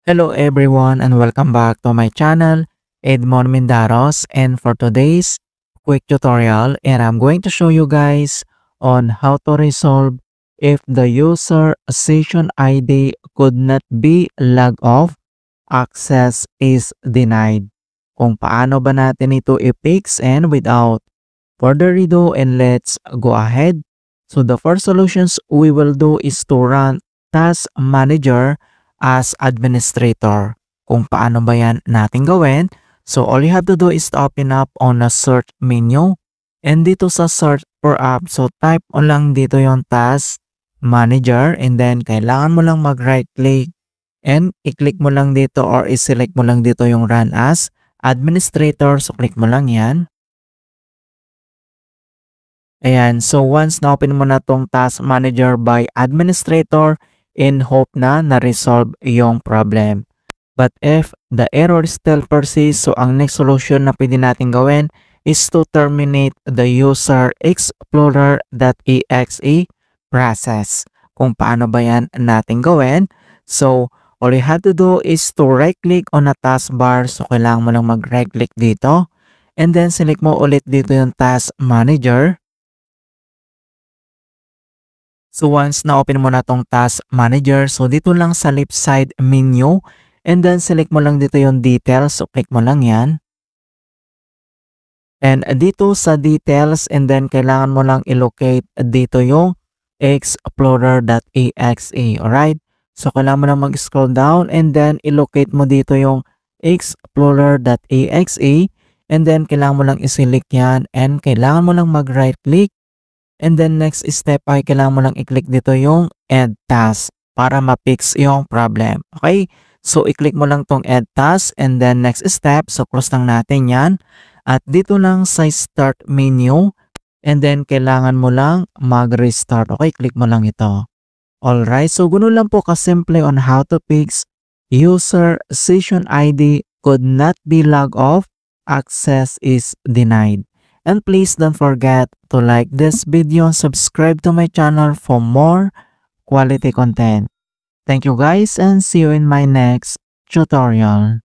Hello everyone and welcome back to my channel, Edmond Mindaros, and for today's quick tutorial, and I'm going to show you guys on how to resolve if the user session ID could not be logged off, access is denied. Kung paano ba natin ito i-fix, and without further ado, and let's go ahead. So the first solutions we will do is to run Task Manager as administrator. Kung paano ba yan natin gawin? So all you have to do is to open up on the search menu. And dito sa search for app, so type mo lang dito yung Task Manager, and then kailangan mo lang mag-right click and i-click mo lang dito or i-select mo lang dito yung Run as Administrator. So click mo lang yan. Ayan, so once na-open mo na tong Task Manager by Administrator, in hope na na-resolve yung problem. But if the error still persists, so ang next solution na pwede natin gawin is to terminate the user explorer.exe process. Kung paano ba yan natin gawin? So, all you have to do is to right-click on a taskbar. So, kailangan mo lang mag-right-click dito. And then, select mo ulit dito yung Task Manager. So once na-open mo na tong Task Manager, so dito lang sa left side menu, and then select mo lang dito yung details, so click mo lang yan. And dito sa details, and then kailangan mo lang i-locate dito yung explorer.exe, alright? So kailangan mo lang mag-scroll down, and then i-locate mo dito yung explorer.exe, and then kailangan mo lang i-select yan, and kailangan mo lang mag-right click. And then next step ay kailangan mo lang i-click dito yung Add Task para ma-fix yung problem. Okay? So i-click mo lang tong Add Task, and then next step, so close lang natin yan. At dito lang sa Start menu, and then kailangan mo lang mag-restart. Okay? Click mo lang ito. Alright, so ganoon lang po kasimple on how to fix user session ID could not be logged off, access is denied. And please don't forget to like this video and subscribe to my channel for more quality content. Thank you guys and see you in my next tutorial.